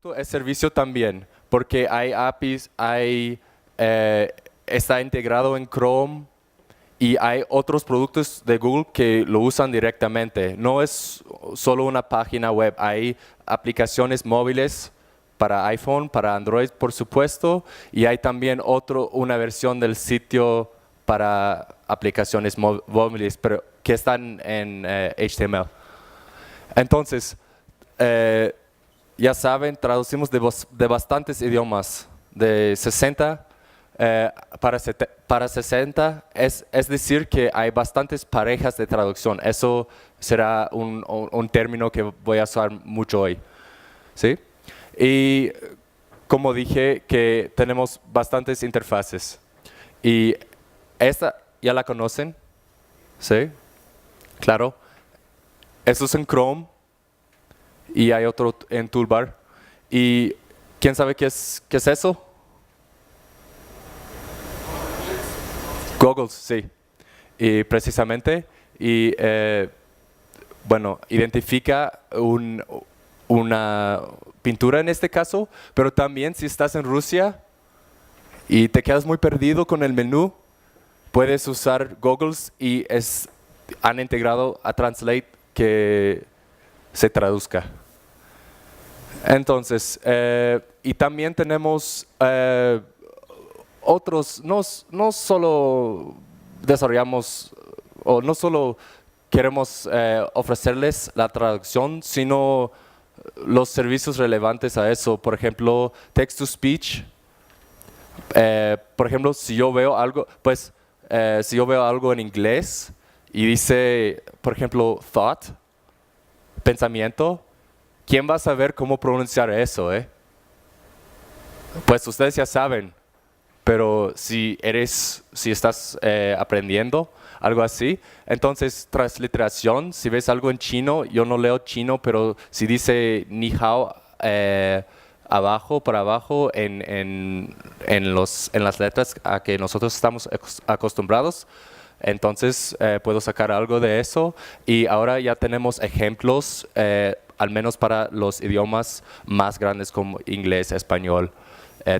Es servicio también, porque hay APIs, está integrado en Chrome y hay otros productos de Google que lo usan directamente. No es solo una página web, hay aplicaciones móviles para iPhone, para Android, por supuesto, y hay también una versión del sitio para aplicaciones móviles, pero que están en HTML. Entonces, ya saben, traducimos de bastantes idiomas, de 60 para 60, es decir que hay bastantes parejas de traducción. Eso será un término que voy a usar mucho hoy. ¿Sí? Y como dije, que tenemos bastantes interfaces. Y esta ya la conocen, ¿sí? Claro. Eso es en Chrome y hay otro en Toolbar. ¿Y quién sabe qué es eso? Goggles, sí. Y precisamente, bueno, identifica una pintura en este caso, pero también si estás en Rusia y te quedas muy perdido con el menú, puedes usar Goggles y han integrado a Translate que se traduzca. Entonces, y también tenemos otros, no solo desarrollamos o no solo queremos ofrecerles la traducción, sino los servicios relevantes a eso. Por ejemplo, text-to-speech. Por ejemplo, si yo veo algo, si yo veo algo en inglés y dice, por ejemplo, thought, pensamiento, ¿quién va a saber cómo pronunciar eso? Pues ustedes ya saben, pero si estás aprendiendo algo así, entonces transliteración, si ves algo en chino, yo no leo chino, pero si dice ni hao abajo, para abajo, en las letras a que nosotros estamos acostumbrados, entonces puedo sacar algo de eso. Y ahora ya tenemos ejemplos, al menos para los idiomas más grandes como inglés, español.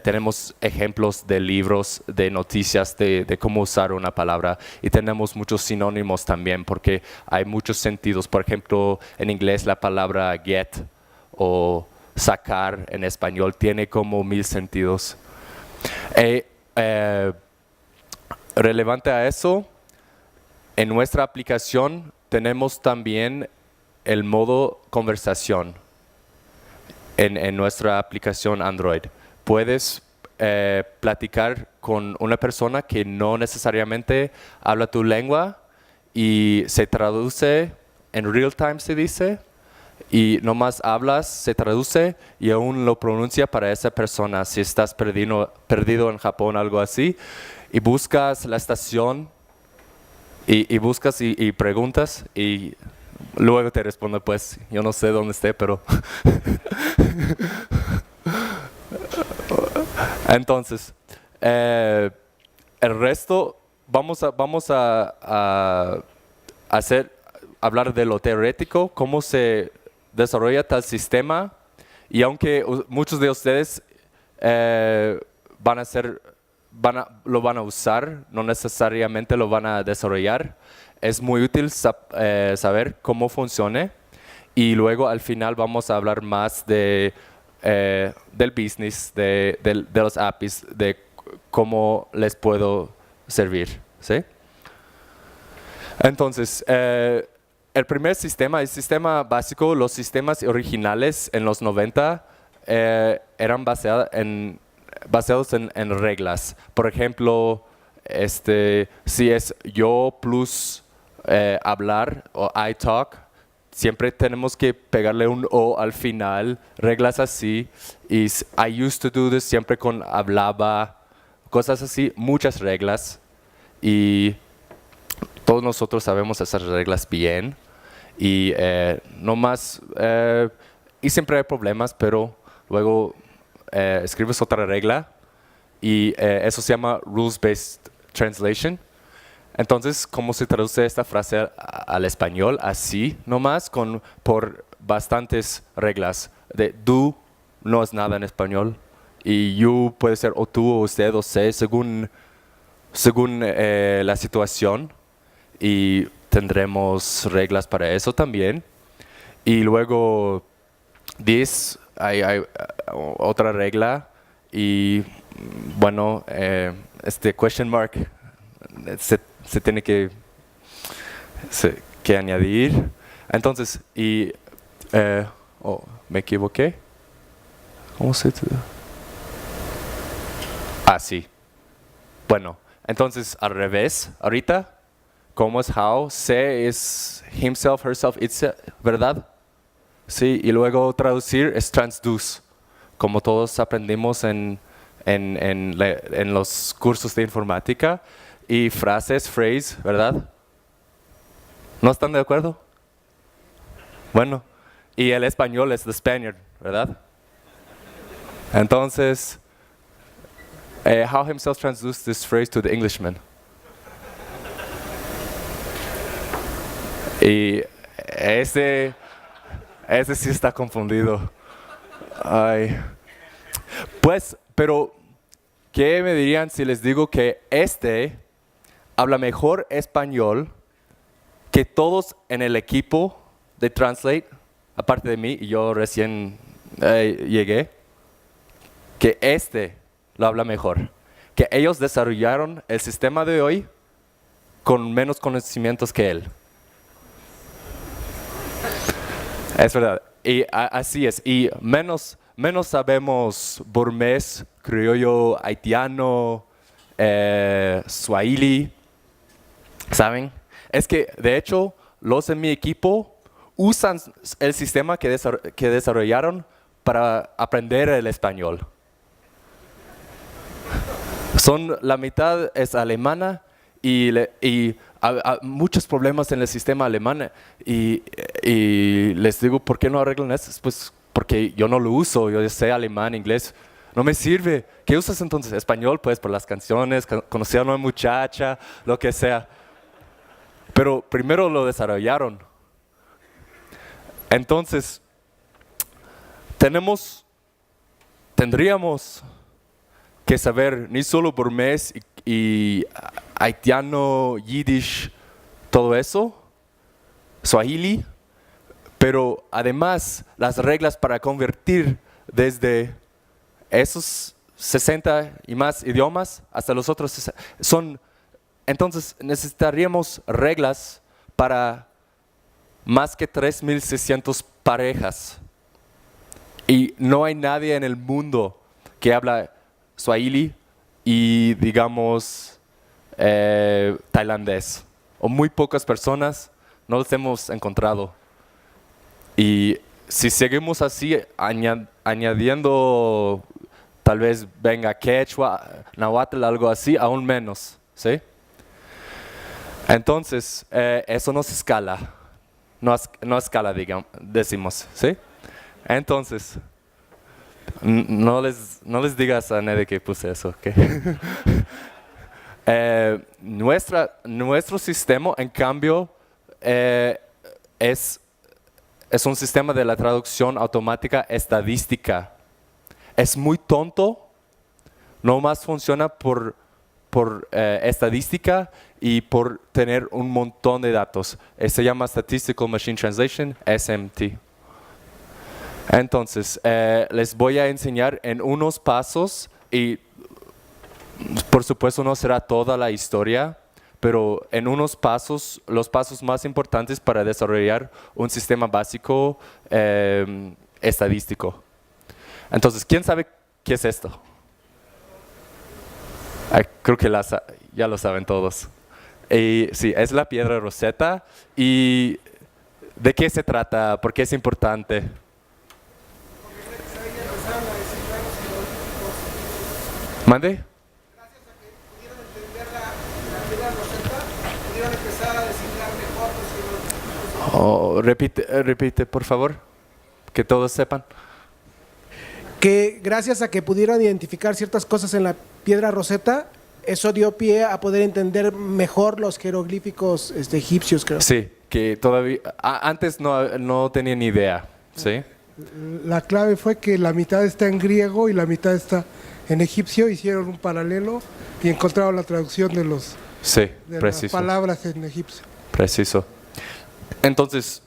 Tenemos ejemplos de libros, de noticias, de cómo usar una palabra, y tenemos muchos sinónimos también, porque hay muchos sentidos. Por ejemplo, en inglés la palabra get o sacar en español tiene como 1000 sentidos. Relevante a eso, en nuestra aplicación tenemos también el modo conversación en nuestra aplicación Android. Puedes platicar con una persona que no necesariamente habla tu lengua y se traduce en real time, se dice, y nomás hablas, se traduce y aún lo pronuncia para esa persona. Si estás perdido en Japón, algo así, y buscas la estación y buscas y preguntas y luego te responde, pues yo no sé dónde esté, pero entonces, el resto, vamos a hablar de lo teórico, cómo se desarrolla tal sistema, y aunque muchos de ustedes lo van a usar, no necesariamente lo van a desarrollar, es muy útil saber cómo funciona, y luego al final vamos a hablar más del business, de los APIs, de cómo les puedo servir, ¿sí? Entonces, el primer sistema, el sistema básico, los sistemas originales en los 90 eran basados en reglas. Por ejemplo, si es yo plus hablar o I talk, siempre tenemos que pegarle un O al final, reglas así. Y I used to do this siempre con hablaba, cosas así, muchas reglas. Y todos nosotros sabemos esas reglas bien. Y no más, y siempre hay problemas, pero luego escribes otra regla y eso se llama Rules-Based Translation. Entonces, ¿cómo se traduce esta frase al español? Así, nomás, por bastantes reglas de do, no es nada en español. Y you puede ser o tú o usted o sé, según la situación. Y tendremos reglas para eso también. Y luego, hay otra regla. Y bueno, este question mark se tiene que añadir. Entonces, me equivoqué. ¿Cómo se dice? Sí. Bueno, entonces al revés, ahorita, ¿cómo es how? Se es himself, herself, itself, ¿verdad? Sí, y luego traducir es transduce, como todos aprendimos en los cursos de informática. Y frases, phrase, ¿verdad? ¿No están de acuerdo? Bueno, y el español es the Spaniard, ¿verdad? Entonces, how himself transduced this phrase to the Englishman. Y ese sí está confundido. Ay. Pues, pero, ¿qué me dirían si les digo que habla mejor español que todos en el equipo de Translate, aparte de mí, y yo recién llegué, que lo habla mejor, que ellos desarrollaron el sistema de hoy con menos conocimientos que él. Es verdad, y así es, y menos sabemos burmés, criollo, haitiano, swahili, ¿saben? Es que, de hecho, los en mi equipo usan el sistema que desarrollaron para aprender el español. La mitad es alemana y hay muchos problemas en el sistema alemán y les digo, ¿por qué no arreglan esto? Pues porque yo no lo uso, yo sé alemán, inglés, no me sirve. ¿Qué usas entonces? Español, pues por las canciones, conocer a una muchacha, lo que sea. Pero primero lo desarrollaron. Entonces, tendríamos que saber ni solo burmés y haitiano, yiddish, todo eso, swahili, pero además las reglas para convertir desde esos 60 y más idiomas hasta los otros entonces necesitaríamos reglas para más que 3.600 parejas. Y no hay nadie en el mundo que habla swahili y digamos tailandés. O muy pocas personas, no los hemos encontrado. Y si seguimos así, añadiendo, tal vez venga quechua, nahuatl, algo así, aún menos, ¿sí? Entonces, eso no se escala, no escala, decimos, ¿sí? Entonces, no les digas a nadie que puse eso, ¿ok? Nuestro sistema, en cambio, es un sistema de la traducción automática estadística. Es muy tonto, nomás funciona por estadística y por tener un montón de datos. Se llama Statistical Machine Translation, SMT. Entonces, les voy a enseñar en unos pasos y por supuesto no será toda la historia, pero en unos pasos, los pasos más importantes para desarrollar un sistema básico estadístico. Entonces, ¿quién sabe qué es esto? Creo que ya lo saben todos. Sí, es la piedra Rosetta. ¿Y de qué se trata? ¿Por qué es importante? ¿Mande? Gracias a que pudieron entender la piedra Rosetta, pudieron empezar a descifrar mejor los jeroglíficos. Repite, por favor, que todos sepan. Que gracias a que pudieron identificar ciertas cosas en la piedra Rosetta, eso dio pie a poder entender mejor los jeroglíficos egipcios, creo. Sí, que todavía antes no tenía ni idea, ¿sí? La clave fue que la mitad está en griego y la mitad está en egipcio. Hicieron un paralelo y encontraron la traducción de Sí, las preciso. palabras en egipcio. Preciso. Entonces,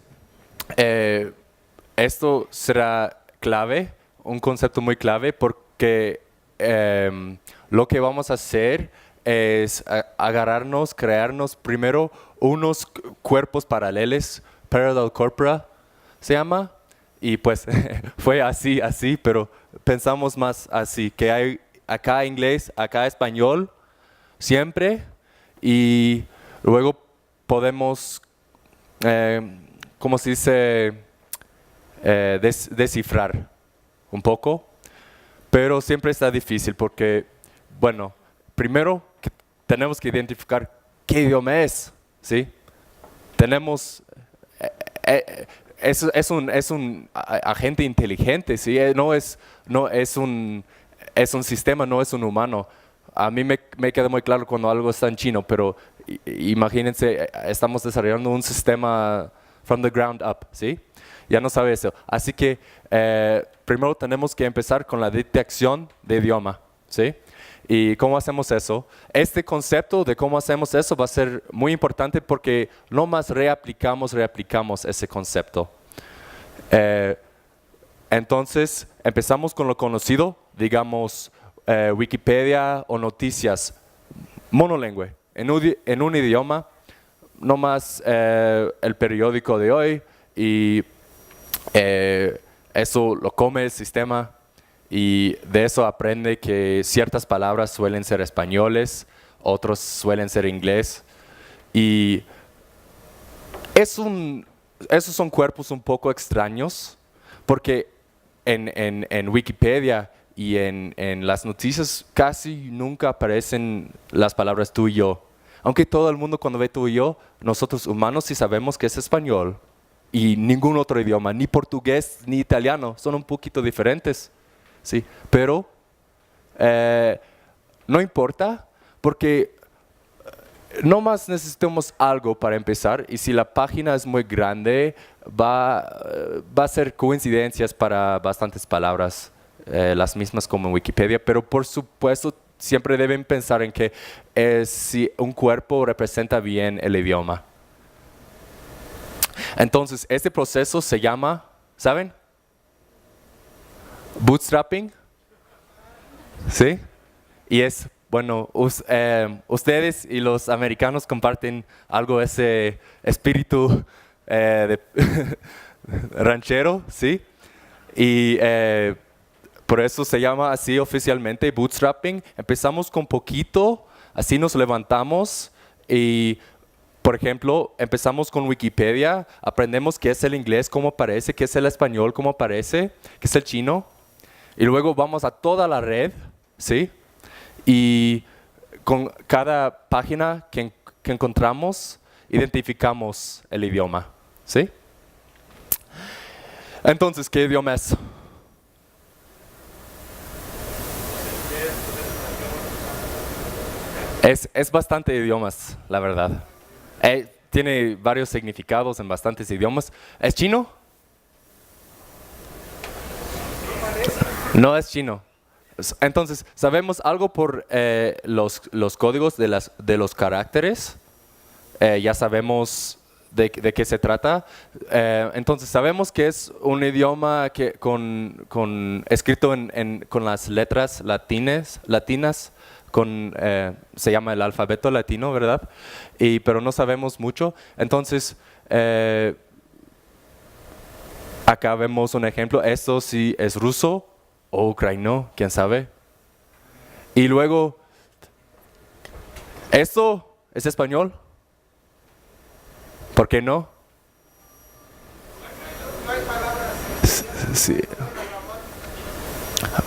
esto será clave, un concepto muy clave, porque lo que vamos a hacer es agarrarnos, crearnos primero unos cuerpos paralelos, parallel corpora se llama, y pues fue así, pero pensamos más así, que hay acá inglés, acá español, siempre, y luego podemos, ¿cómo se dice? Descifrar un poco, pero siempre está difícil porque, bueno, primero tenemos que identificar qué idioma es, ¿sí? Tenemos, es un agente inteligente, ¿sí? Es un sistema, no es un humano. A mí me queda muy claro cuando algo está en chino, pero imagínense, estamos desarrollando un sistema from the ground up, ¿sí? Ya no sabe eso. Así que primero tenemos que empezar con la detección de idioma, ¿sí? ¿Y cómo hacemos eso? Este concepto de cómo hacemos eso va a ser muy importante porque no más reaplicamos ese concepto. Entonces, empezamos con lo conocido, digamos, Wikipedia o noticias monolingüe, en un idioma, no más el periódico de hoy, y eso lo come el sistema, y de eso aprende que ciertas palabras suelen ser españoles, otros suelen ser inglés, y esos son cuerpos un poco extraños, porque en Wikipedia y en las noticias casi nunca aparecen las palabras tú y yo. Aunque todo el mundo cuando ve tú y yo, nosotros humanos sí sabemos que es español y ningún otro idioma, ni portugués ni italiano, son un poquito diferentes, ¿sí? Pero no importa porque no más necesitamos algo para empezar, y si la página es muy grande va a ser coincidencias para bastantes palabras, las mismas como en Wikipedia, pero por supuesto siempre deben pensar en que si un cuerpo representa bien el idioma. Entonces, este proceso se llama, ¿saben? Bootstrapping. ¿Sí? Y es, bueno, ustedes y los americanos comparten algo de ese espíritu de ranchero, ¿sí? Y por eso se llama así oficialmente bootstrapping. Empezamos con poquito, así nos levantamos y, por ejemplo, empezamos con Wikipedia, aprendemos qué es el inglés, cómo aparece, qué es el español, cómo aparece, qué es el chino, y luego vamos a toda la red, ¿sí? Y con cada página que encontramos, identificamos el idioma, ¿sí? Entonces, ¿qué idioma es? Es bastante idiomas, la verdad. Tiene varios significados en bastantes idiomas. ¿Es chino? No es chino. Entonces, sabemos algo por los códigos de los caracteres. Ya sabemos de qué se trata. Entonces, sabemos que es un idioma que escrito con las letras latinas. Se llama el alfabeto latino, ¿verdad? Pero no sabemos mucho. Entonces, acá vemos un ejemplo. Esto sí es ruso o ucraniano, quién sabe. Y luego, ¿esto es español? ¿Por qué no? Sí.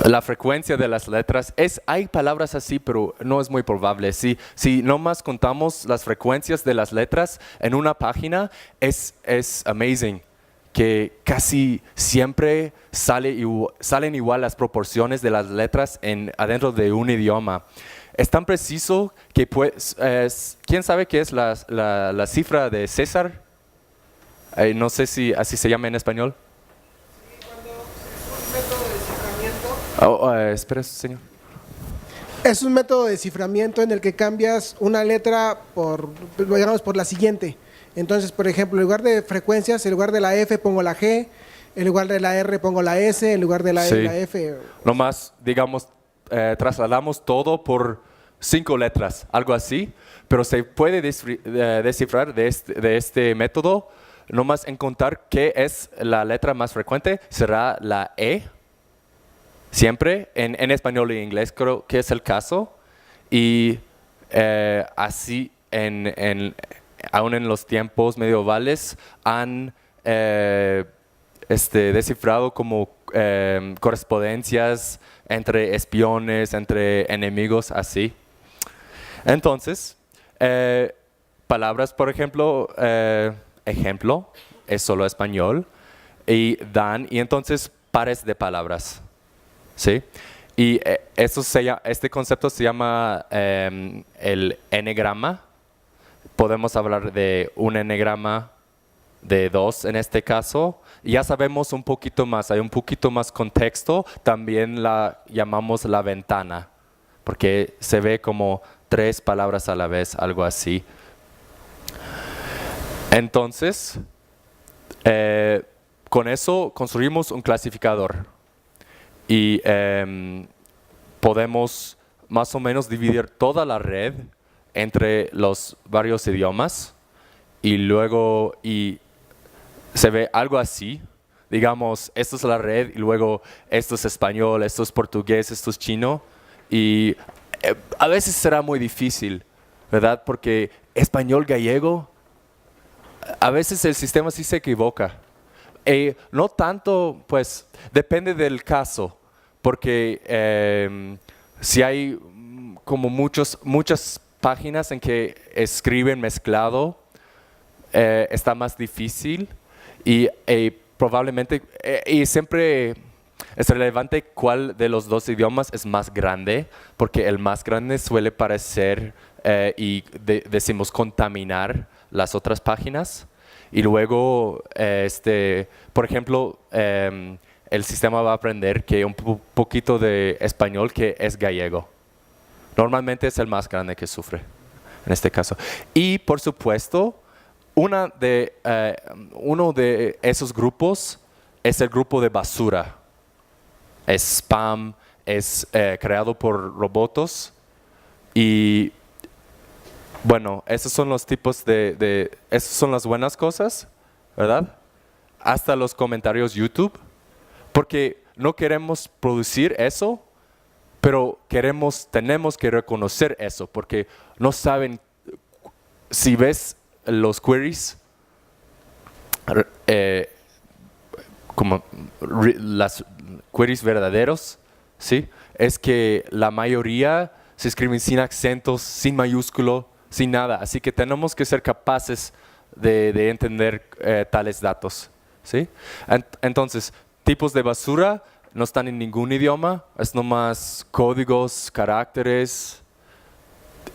La frecuencia de las letras, hay palabras así, pero no es muy probable. Si nomás contamos las frecuencias de las letras en una página, es amazing, que casi siempre salen igual las proporciones de las letras adentro de un idioma. Es tan preciso que ¿quién sabe qué es la cifra de César? No sé si así se llama en español. Espera, señor. Es un método de desciframiento en el que cambias una letra digamos, por la siguiente. Entonces, por ejemplo, en lugar de frecuencias, en lugar de la F pongo la G, en lugar de la R pongo la S, en lugar de la, Sí. la F. Nomás, digamos, trasladamos todo por 5 letras, algo así, pero se puede descifrar de este método. Nomás encontrar qué es la letra más frecuente, será la E. Siempre, en español y inglés creo que es el caso. Y así, aún en los tiempos medievales, han descifrado como correspondencias entre espiones, entre enemigos, así. Entonces, palabras, por ejemplo, ejemplo, es solo español, y dan, y entonces pares de palabras. ¿Sí? Y este concepto se llama el enegrama. Podemos hablar de un enegrama de 2 en este caso. Ya sabemos un poquito más, hay un poquito más contexto. También la llamamos la ventana, porque se ve como 3 palabras a la vez, algo así. Entonces, con eso construimos un clasificador. Y podemos más o menos dividir toda la red entre los varios idiomas y luego se ve algo así. Digamos, esto es la red y luego esto es español, esto es portugués, esto es chino. Y a veces será muy difícil, ¿verdad? Porque español gallego, a veces el sistema sí se equivoca. No tanto, pues, depende del caso, porque si hay como muchas páginas en que escriben mezclado, está más difícil y probablemente, y siempre es relevante cuál de los 2 idiomas es más grande, porque el más grande suele parecer y decimos contaminar las otras páginas. Y luego, por ejemplo, el sistema va a aprender que un poquito de español que es gallego. Normalmente es el más grande que sufre en este caso. Y por supuesto, uno de esos grupos es el grupo de basura. Es spam, es creado por robots y bueno, esos son los tipos esas son las buenas cosas, ¿verdad? Hasta los comentarios YouTube, porque no queremos producir eso, pero tenemos que reconocer eso, porque no saben, si ves los queries, como las queries verdaderos, ¿sí? Es que la mayoría se escriben sin acentos, sin mayúsculo, sin nada. Así que tenemos que ser capaces de entender tales datos, ¿sí? Entonces, tipos de basura no están en ningún idioma, es nomás códigos, caracteres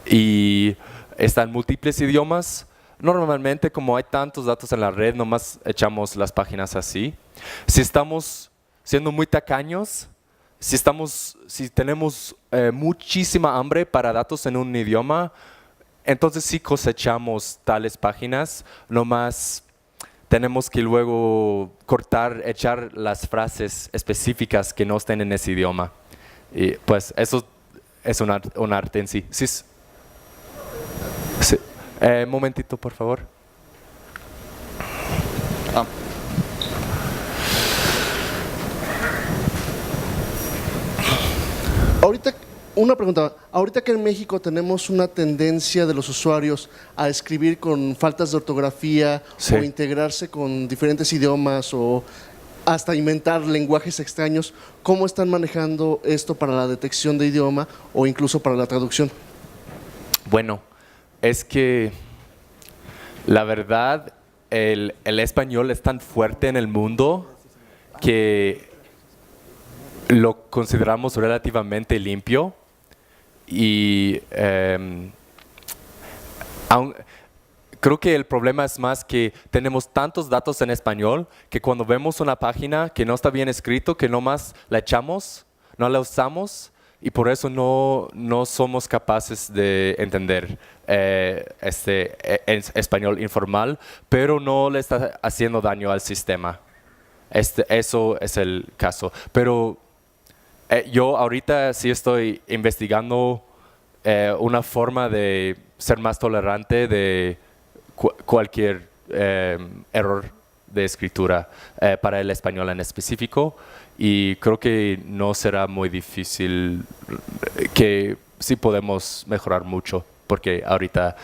y están en múltiples idiomas. Normalmente, como hay tantos datos en la red, nomás echamos las páginas así. Si estamos siendo muy tacaños, si tenemos muchísima hambre para datos en un idioma, entonces sí cosechamos tales páginas, nomás tenemos que luego echar las frases específicas que no estén en ese idioma. Y pues eso es un arte en sí. Sí. Momentito, por favor. Ahorita, una pregunta. Ahorita que en México tenemos una tendencia de los usuarios a escribir con faltas de ortografía, sí, o integrarse con diferentes idiomas o hasta inventar lenguajes extraños, ¿cómo están manejando esto para la detección de idioma o incluso para la traducción? Bueno, es que la verdad el español es tan fuerte en el mundo que lo consideramos relativamente limpio y creo que el problema es más que tenemos tantos datos en español que cuando vemos una página que no está bien escrito, que nomás la echamos, no la usamos y por eso no somos capaces de entender español informal, pero no le está haciendo daño al sistema. Eso es el caso. Pero yo ahorita sí estoy investigando una forma de ser más tolerante de cualquier error de escritura para el español en específico, y creo que no será muy difícil, que sí podemos mejorar mucho, porque ahorita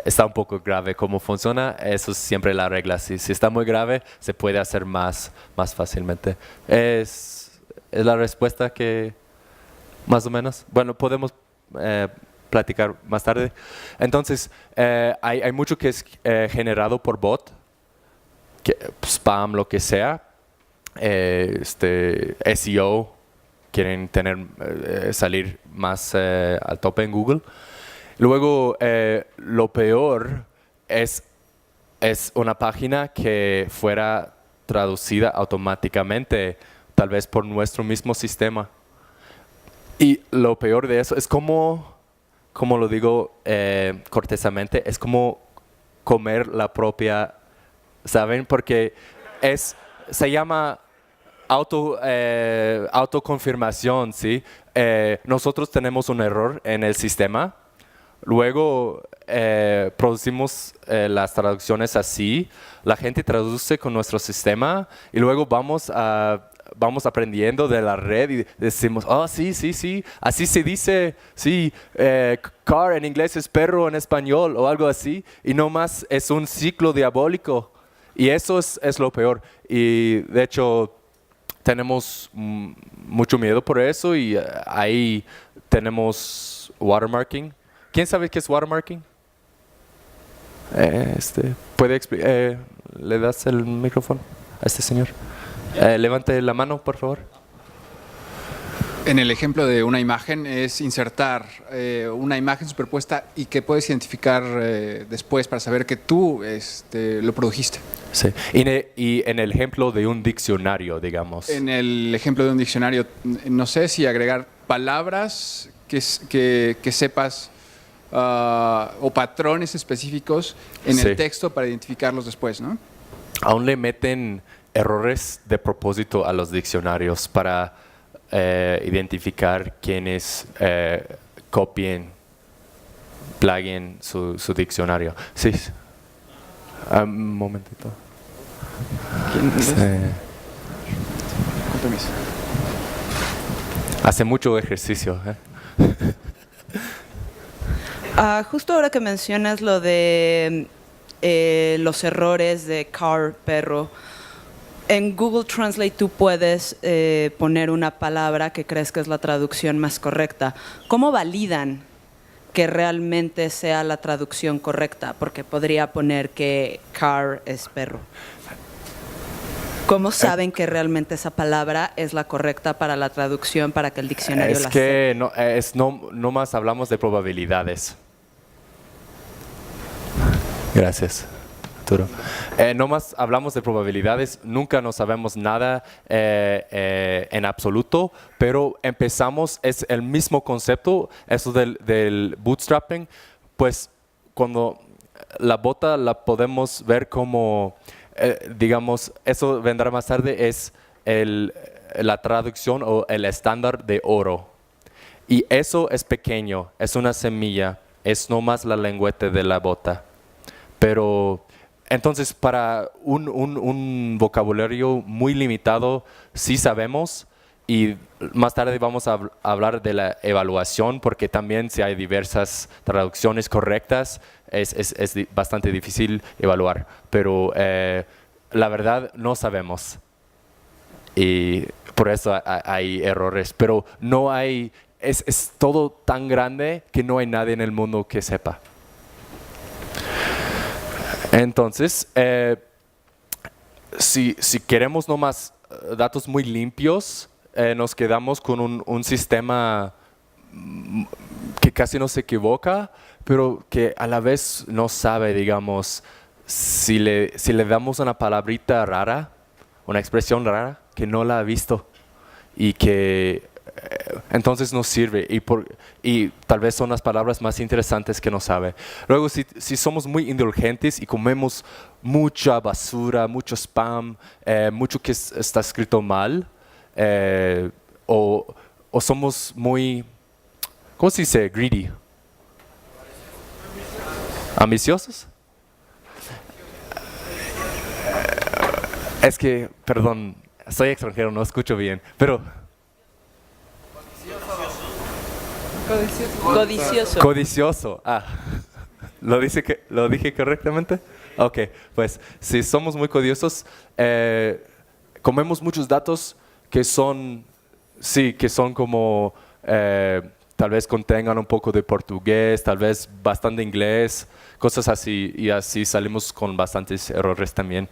está un poco grave cómo funciona. Eso es siempre la regla. Si está muy grave, se puede hacer más fácilmente. Es la respuesta que más o menos. Bueno, podemos platicar más tarde. Entonces, hay mucho que es generado por bot, spam, lo que sea. SEO, quieren salir más al tope en Google. Luego, lo peor es una página que fuera traducida automáticamente, tal vez por nuestro mismo sistema. Y lo peor de eso es como lo digo cortésamente, es como comer la propia, ¿saben? Porque se llama autoconfirmación, ¿sí? Nosotros tenemos un error en el sistema, luego producimos las traducciones así, la gente traduce con nuestro sistema y luego vamos aprendiendo de la red y decimos, oh, sí, así se dice, sí, car en inglés es perro en español o algo así, y no más es un ciclo diabólico. Y eso es lo peor. Y de hecho, tenemos mucho miedo por eso, y ahí tenemos watermarking. ¿Quién sabe qué es watermarking? ¿Puede explicar? ¿Le das el micrófono a este señor? Levante la mano, por favor. En el ejemplo de una imagen es insertar una imagen superpuesta y que puedes identificar después para saber que tú lo produjiste. Sí. Y en el ejemplo de un diccionario, digamos. En el ejemplo de un diccionario, no sé si agregar palabras que sepas o patrones específicos en el texto para identificarlos después, ¿no? Aún le meten errores de propósito a los diccionarios para identificar quienes copien, plagien su diccionario. Sí. Un momentito. Con permiso. Hace mucho ejercicio. Justo ahora que mencionas lo de los errores de car, perro, en Google Translate tú puedes poner una palabra que crees que es la traducción más correcta. ¿Cómo validan que realmente sea la traducción correcta? Porque podría poner que car es perro. ¿Cómo saben que realmente esa palabra es la correcta para la traducción, para que el diccionario la sepa? No más hablamos de probabilidades. Gracias, Arturo. No más hablamos de probabilidades, nunca no sabemos nada en absoluto, pero empezamos, es el mismo concepto, eso del bootstrapping, pues cuando la bota la podemos ver como, digamos, eso vendrá más tarde, es la traducción o el estándar de oro. Y eso es pequeño, es una semilla, es nomás la lengüeta de la bota. Pero entonces para un vocabulario muy limitado sí sabemos, y más tarde vamos a hablar de la evaluación, porque también si hay diversas traducciones correctas es bastante difícil evaluar, pero la verdad no sabemos y por eso hay errores, pero no hay, es todo tan grande que no hay nadie en el mundo que sepa. Entonces, si queremos nomás datos muy limpios, nos quedamos con un sistema que casi no se equivoca, pero que a la vez no sabe, digamos, si le damos una palabrita rara, una expresión rara, que no la ha visto y que entonces no sirve y tal vez son las palabras más interesantes que no sabe. Luego, si somos muy indulgentes y comemos mucha basura, mucho spam, mucho que está escrito mal, o somos muy, ¿cómo se dice? Greedy. ¿Ambiciosos? Es que, perdón, soy extranjero, no escucho bien, pero... Codicioso. Codicioso. ¿Lo dije correctamente? Ok, pues si somos muy codiciosos, comemos muchos datos que son como, tal vez contengan un poco de portugués, tal vez bastante inglés, cosas así, y así salimos con bastantes errores también.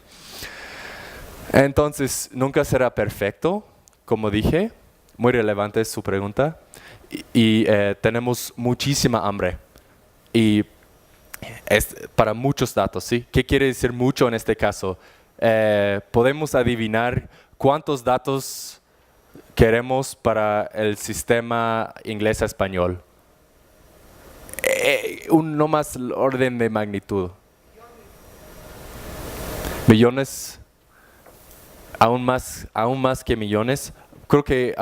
Entonces, nunca será perfecto, como dije, muy relevante su pregunta. Y tenemos muchísima hambre y es para muchos datos, ¿sí? ¿Qué quiere decir mucho en este caso? Podemos adivinar cuántos datos queremos para el sistema inglés-español. No más orden de magnitud. Millones, aún más que millones. Creo que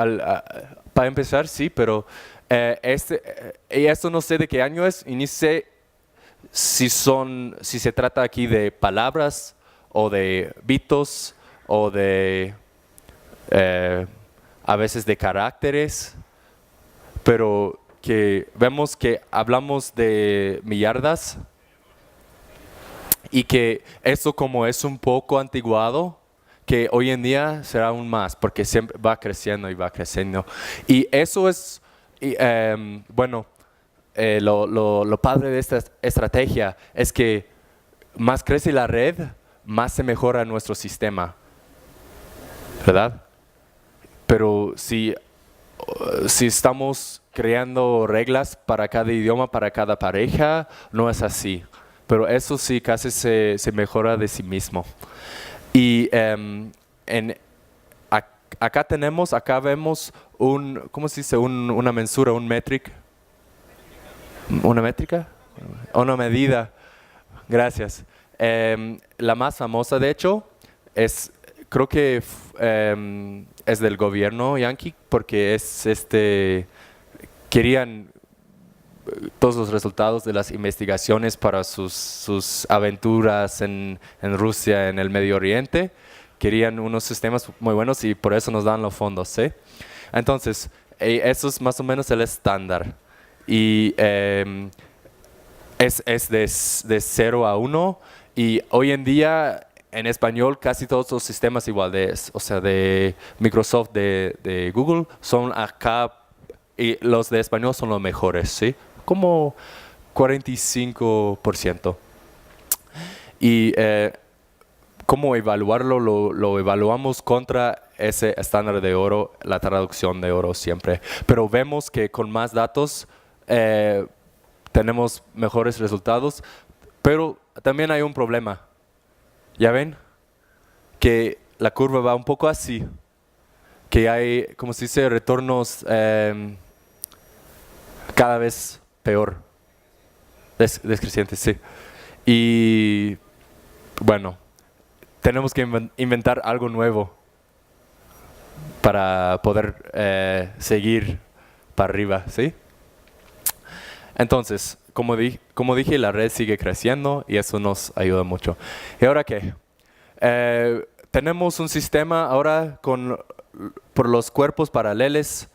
para empezar, sí, pero esto no sé de qué año es y ni sé si se trata aquí de palabras o de bitos o de a veces de caracteres, pero que vemos que hablamos de millardas y que eso como es un poco antiguado, que hoy en día será aún más, porque siempre va creciendo y va creciendo. Y eso es, lo padre de esta estrategia es que más crece la red, más se mejora nuestro sistema, ¿verdad? Pero si estamos creando reglas para cada idioma, para cada pareja, no es así. Pero eso sí casi se mejora de sí mismo. Y acá vemos ¿cómo se dice? Una mensura, un metric. ¿Una métrica? Una medida. Gracias. La más famosa, de hecho, creo que es del gobierno yanqui, porque querían todos los resultados de las investigaciones para sus aventuras en Rusia, en el Medio Oriente. Querían unos sistemas muy buenos y por eso nos dan los fondos, ¿sí? Entonces, eso es más o menos el estándar. Y es de 0 a 1 y hoy en día en español casi todos los sistemas igual de Microsoft, de Google, son acá y los de español son los mejores, ¿sí? Como 45%. Y ¿cómo evaluarlo? Lo evaluamos contra ese estándar de oro, la traducción de oro siempre. Pero vemos que con más datos tenemos mejores resultados, pero también hay un problema. ¿Ya ven? Que la curva va un poco así, que hay, como se dice, retornos cada vez peor, descrecientes, sí. Y bueno, tenemos que inventar algo nuevo para poder seguir para arriba, ¿sí? Entonces, como dije, la red sigue creciendo y eso nos ayuda mucho. ¿Y ahora qué? Tenemos un sistema ahora por los cuerpos paralelos,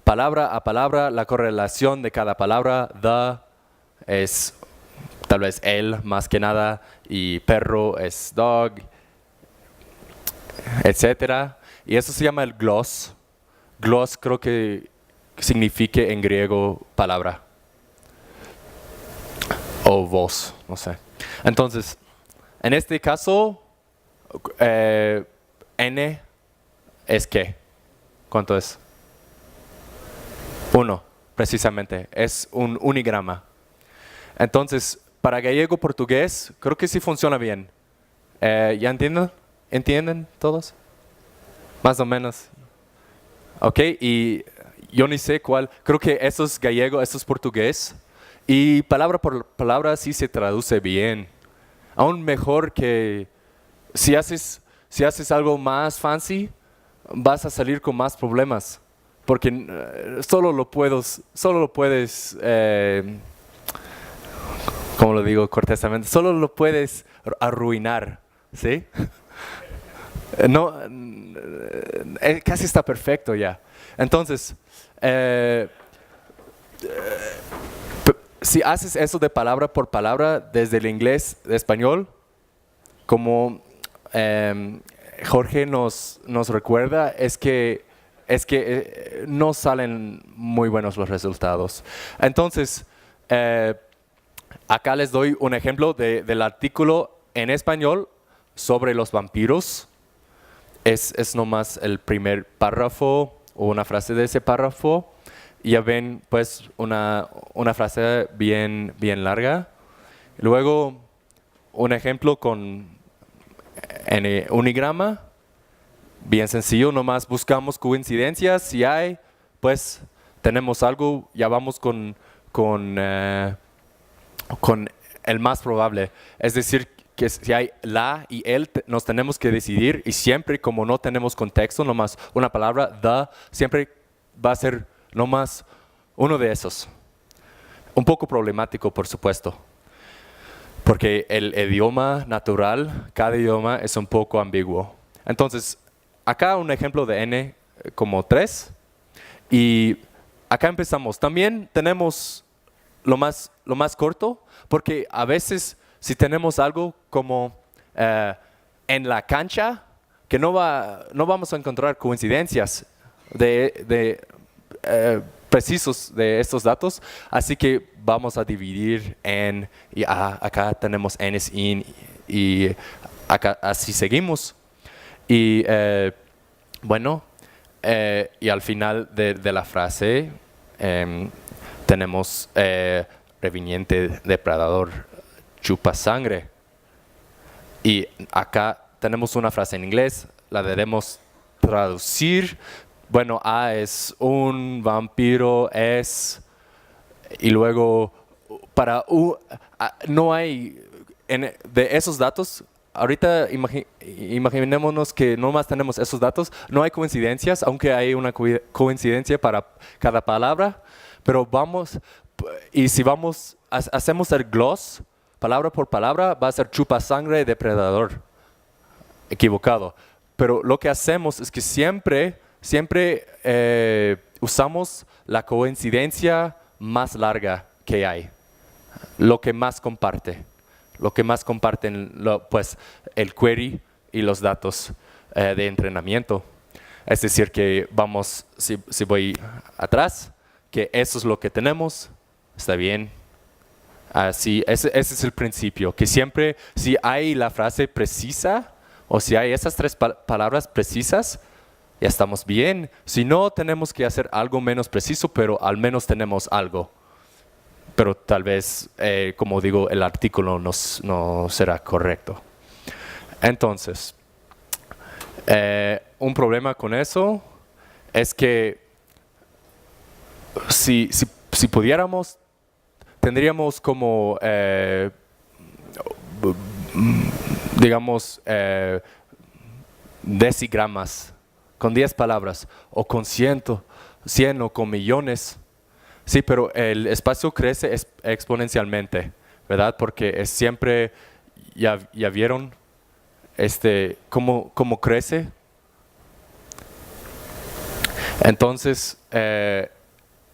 palabra a palabra, la correlación de cada palabra. The es tal vez el más que nada y perro es dog, etcétera. Y eso se llama el gloss. Gloss creo que significa en griego palabra. O voz, no sé. Entonces, en este caso, N es ¿qué? ¿Cuánto es? 1, precisamente. Es un unigrama. Entonces, para gallego-portugués, creo que sí funciona bien. ¿Ya entienden? ¿Entienden todos? Más o menos. Ok, y yo ni sé cuál, creo que eso es gallego, eso es portugués, y palabra por palabra sí se traduce bien. Aún mejor que si haces algo más fancy, vas a salir con más problemas, porque solo lo puedes, como lo digo cortésmente, solo lo puedes arruinar, ¿sí? No, casi está perfecto ya. Entonces, si haces eso de palabra por palabra desde el inglés al español, como Jorge nos recuerda, es que no salen muy buenos los resultados. Entonces, acá les doy un ejemplo del artículo en español sobre los vampiros. Es nomás el primer párrafo o una frase de ese párrafo. Ya ven, pues, una frase bien larga. Luego, un ejemplo con unigrama, bien sencillo, nomás buscamos coincidencias. Si hay, pues, tenemos algo, ya vamos con el más probable. Es decir, que si hay la y el, nos tenemos que decidir, y siempre, como no tenemos contexto, nomás una palabra, the, siempre va a ser nomás uno de esos. Un poco problemático, por supuesto, porque el idioma natural, cada idioma es un poco ambiguo. Entonces, acá un ejemplo de N como 3, y acá empezamos. También tenemos lo más corto, porque a veces si tenemos algo como en la cancha, que no vamos a encontrar coincidencias precisos de estos datos, así que vamos a dividir en y a. Acá tenemos N's in, y acá así seguimos. Y bueno, y al final de la frase tenemos reviniente depredador chupa sangre. Y acá tenemos una frase en inglés, la debemos traducir. Bueno, A es un vampiro, y luego para no hay, de esos datos, ahorita imaginémonos que nomás tenemos esos datos, no hay coincidencias, aunque hay una coincidencia para cada palabra, pero vamos, y si hacemos el gloss, palabra por palabra, va a ser chupa sangre depredador. Equivocado. Pero lo que hacemos es que siempre usamos la coincidencia más larga que hay. Lo que más comparte. Lo que más comparten pues, el query y los datos de entrenamiento. Es decir, que vamos, si voy atrás, que eso es lo que tenemos, está bien. Así, ese es el principio, que siempre, si hay la frase precisa, o si hay esas 3 palabras precisas, ya estamos bien. Si no, tenemos que hacer algo menos preciso, pero al menos tenemos algo. Pero tal vez, como digo, el artículo no será correcto. Entonces, un problema con eso es que si pudiéramos, tendríamos como, digamos, decigramas con 10 palabras, o con 100 o con millones. Sí, pero el espacio crece exponencialmente, ¿verdad? Porque es siempre, ya vieron cómo crece. Entonces,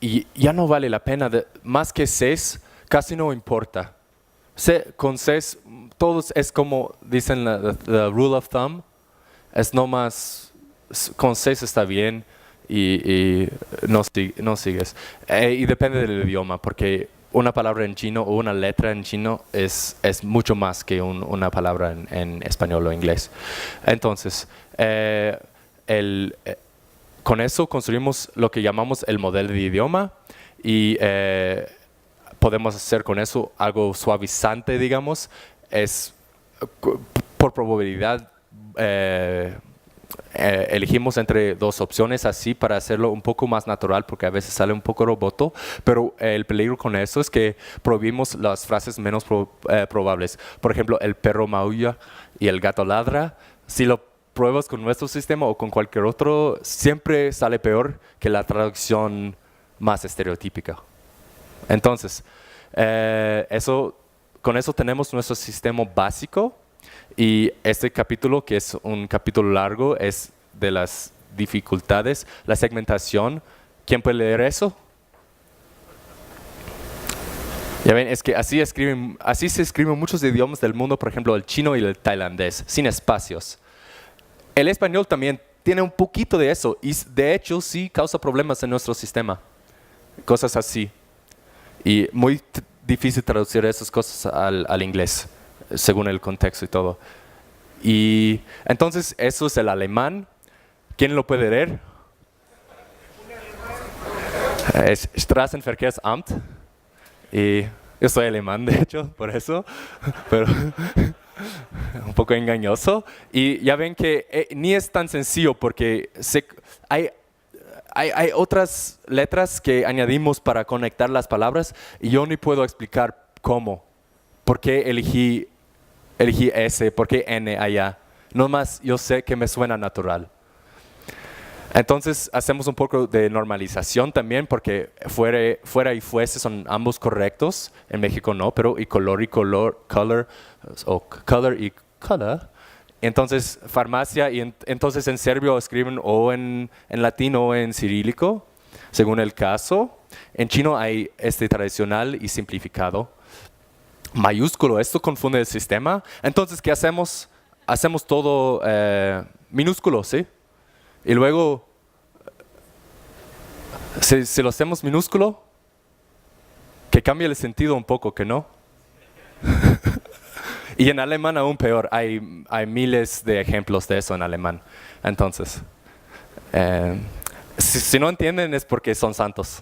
y ya no vale la pena, más que 6, casi no importa. Con 6, todos es como dicen la rule of thumb, es no más, con 6 está bien y no sigues. Y depende del idioma, porque una palabra en chino o una letra en chino es mucho más que una palabra en español o inglés. Entonces, con eso construimos lo que llamamos el modelo de idioma, y podemos hacer con eso algo suavizante, digamos. Es por probabilidad elegimos entre dos opciones así para hacerlo un poco más natural, porque a veces sale un poco roboto, pero el peligro con eso es que prohibimos las frases menos probables. Por ejemplo, el perro maulla y el gato ladra. Si lo pruebas con nuestro sistema o con cualquier otro, siempre sale peor que la traducción más estereotípica. Entonces, con eso tenemos nuestro sistema básico. Y este capítulo, que es un capítulo largo, es de las dificultades, la segmentación. ¿Quién puede leer eso? Ya ven, es que así se escriben muchos idiomas del mundo, por ejemplo, el chino y el tailandés, sin espacios. El español también tiene un poquito de eso y de hecho sí causa problemas en nuestro sistema. Cosas así. Y muy difícil traducir esas cosas al inglés, según el contexto y todo. Y entonces eso es el alemán. ¿Quién lo puede leer? Es Straßenverkehrsamt. Y yo soy alemán, de hecho, por eso. Pero un poco engañoso. Y ya ven que ni es tan sencillo porque hay otras letras que añadimos para conectar las palabras y yo ni puedo explicar cómo. ¿Por qué elegí S? ¿Por qué N allá? Nomás yo sé que me suena natural. Entonces hacemos un poco de normalización también porque fuera y fuese son ambos correctos. En México no, pero y color, color o color y color. Entonces farmacia y entonces en serbio escriben o en latín o en cirílico, según el caso. En chino hay este tradicional y simplificado. Mayúsculo, esto confunde el sistema. Entonces, ¿qué hacemos? Hacemos todo minúsculo, ¿sí? Y luego, si lo hacemos minúsculo, que cambie el sentido un poco, ¿que no? Y en alemán aún peor, hay miles de ejemplos de eso en alemán. Entonces, si no entienden es porque son santos.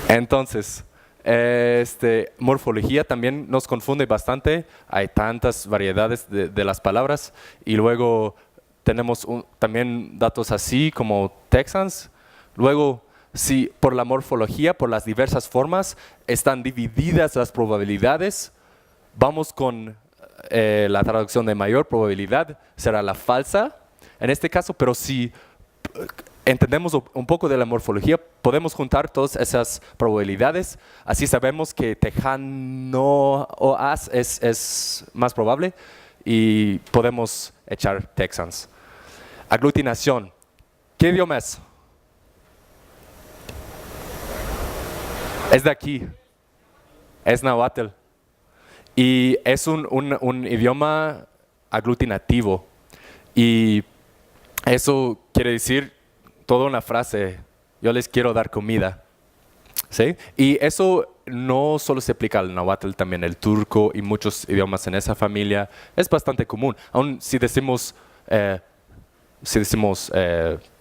Entonces, morfología también nos confunde bastante. Hay tantas variedades de las palabras. Y luego tenemos también datos así como texans. Luego, si por la morfología, por las diversas formas, están divididas las probabilidades, vamos con la traducción de mayor probabilidad, será la falsa en este caso, pero si entendemos un poco de la morfología, podemos juntar todas esas probabilidades, así sabemos que tejano o as es más probable y podemos echar texans. Aglutinación. ¿Qué idioma es? Es de aquí. Es náhuatl. Y es un idioma aglutinativo. Y eso quiere decir toda una frase, yo les quiero dar comida. ¿Sí? Y eso no solo se aplica al náhuatl, también el turco y muchos idiomas en esa familia. Es bastante común. Aún si decimos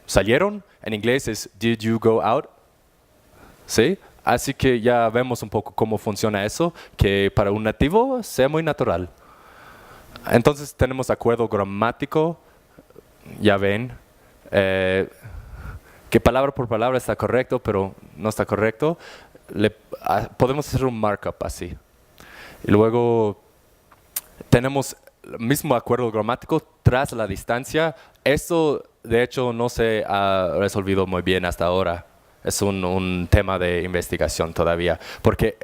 salieron, en inglés es did you go out? ¿Sí? Así que ya vemos un poco cómo funciona eso, que para un nativo sea muy natural. Entonces tenemos acuerdo gramático, ya ven, que palabra por palabra está correcto, pero no está correcto. Podemos hacer un markup así. Y luego tenemos el mismo acuerdo gramático tras la distancia. Esto, de hecho, no se ha resolvido muy bien hasta ahora. Es un tema de investigación todavía, porque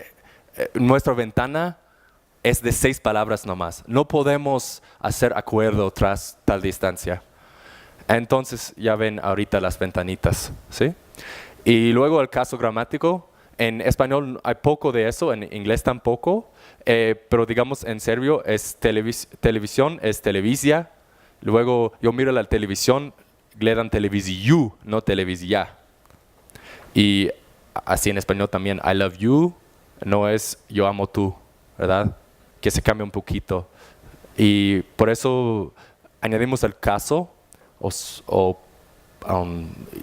nuestra ventana es de 6 palabras nomás. No podemos hacer acuerdo tras tal distancia. Entonces ya ven ahorita las ventanitas, ¿sí? Y luego el caso gramático. En español hay poco de eso, en inglés tampoco, pero digamos en serbio es televisión, es televizia. Luego yo miro la televisión, gledam televiziju, no televizija. Y así en español también, I love you, no es yo amo tú, ¿verdad? Que se cambia un poquito. Y por eso añadimos el caso o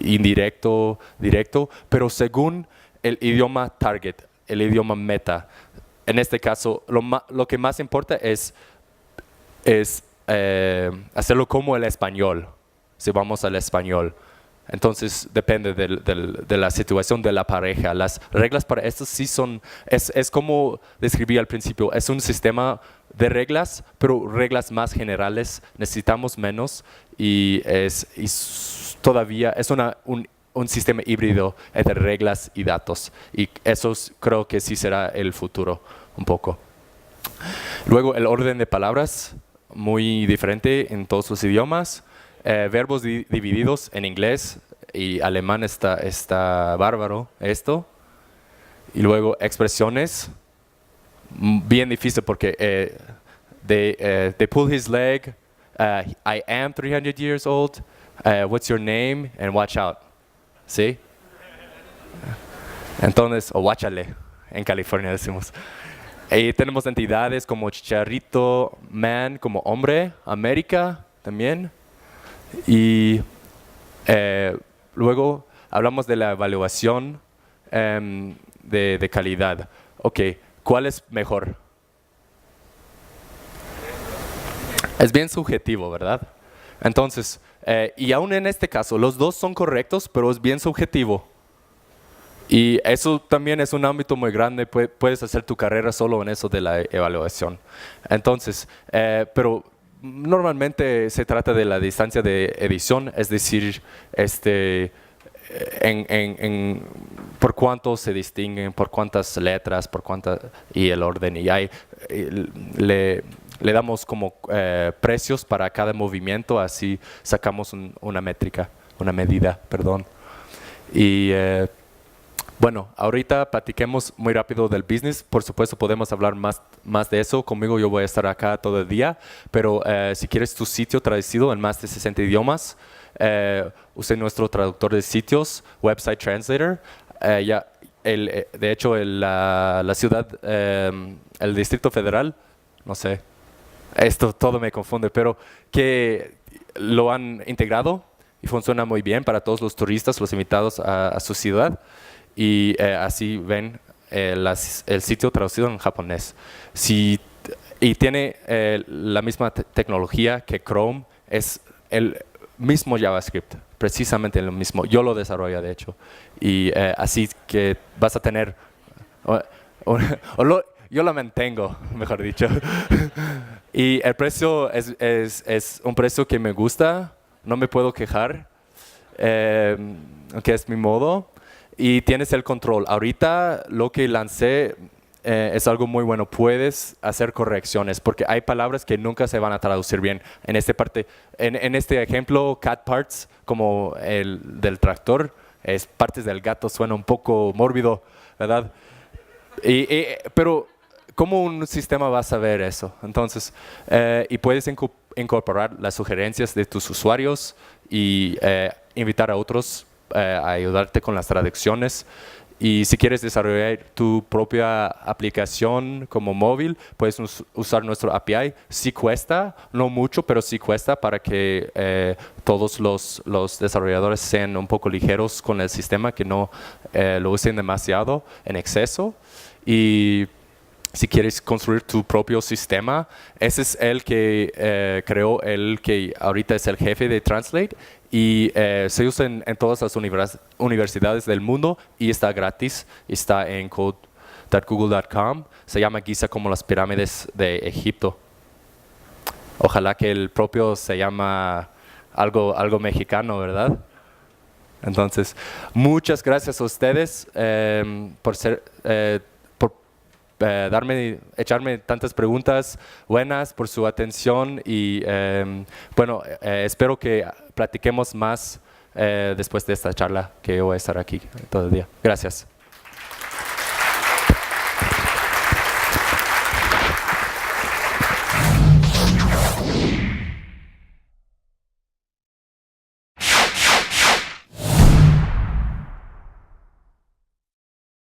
indirecto, directo, pero según el idioma target, el idioma meta. En este caso, lo que más importa es hacerlo como el español, si vamos al español. Entonces depende de la situación de la pareja. Las reglas para esto sí son, es como describí al principio, es un sistema de reglas, pero reglas más generales, necesitamos menos y todavía es un sistema híbrido entre reglas y datos. Y eso creo que sí será el futuro un poco. Luego el orden de palabras, muy diferente en todos los idiomas. Verbos divididos en inglés y alemán está bárbaro esto. Y luego expresiones, bien difícil porque they pull his leg, I am 300 years old, what's your name, and watch out. ¿Sí? Entonces, o guáchale, en California decimos. Y tenemos entidades como Chicharrito, Man como hombre, América también. Y luego hablamos de la evaluación de calidad. Ok, ¿cuál es mejor? Es bien subjetivo, ¿verdad? Entonces, y aún en este caso, los dos son correctos, pero es bien subjetivo. Y eso también es un ámbito muy grande, puedes hacer tu carrera solo en eso de la evaluación. Entonces, pero normalmente se trata de la distancia de edición, es decir, por cuánto se distinguen, por cuántas letras, y el orden. Y le damos como precios para cada movimiento, así sacamos una medida, perdón. Y bueno, ahorita platiquemos muy rápido del business. Por supuesto, podemos hablar más de eso. Conmigo yo voy a estar acá todo el día. Pero si quieres tu sitio traducido en más de 60 idiomas, use nuestro traductor de sitios, Website Translator. De hecho, la ciudad, el Distrito Federal, no sé, esto todo me confunde, pero que lo han integrado y funciona muy bien para todos los turistas, los invitados a su ciudad. Y así ven el sitio traducido en japonés. Y tiene la misma tecnología que Chrome, es el mismo JavaScript, precisamente lo mismo. Yo lo desarrollo, de hecho. Y así que vas a tener... yo lo mantengo, mejor dicho. Y el precio es un precio que me gusta, no me puedo quejar, que es mi modo. Y tienes el control. Ahorita lo que lancé es algo muy bueno. Puedes hacer correcciones porque hay palabras que nunca se van a traducir bien. En este ejemplo, cat parts, como el del tractor, es partes del gato, suena un poco mórbido, ¿verdad? Pero ¿cómo un sistema va a saber eso? Entonces, y puedes incorporar las sugerencias de tus usuarios y invitar a otros a ayudarte con las traducciones. Y si quieres desarrollar tu propia aplicación como móvil, puedes usar nuestro API. Sí cuesta, no mucho, pero sí cuesta para que todos los desarrolladores sean un poco ligeros con el sistema, que no lo usen demasiado en exceso. Y si quieres construir tu propio sistema, ese es el que creó el que ahorita es el jefe de Translate. Y se usa en todas las universidades del mundo y está gratis, está en code.google.com, se llama Giza como las pirámides de Egipto. Ojalá que el propio se llama algo mexicano, ¿verdad? Entonces, muchas gracias a ustedes por echarme tantas preguntas buenas, por su atención y bueno, espero que platiquemos más después de esta charla, que voy a estar aquí todo el día. Gracias.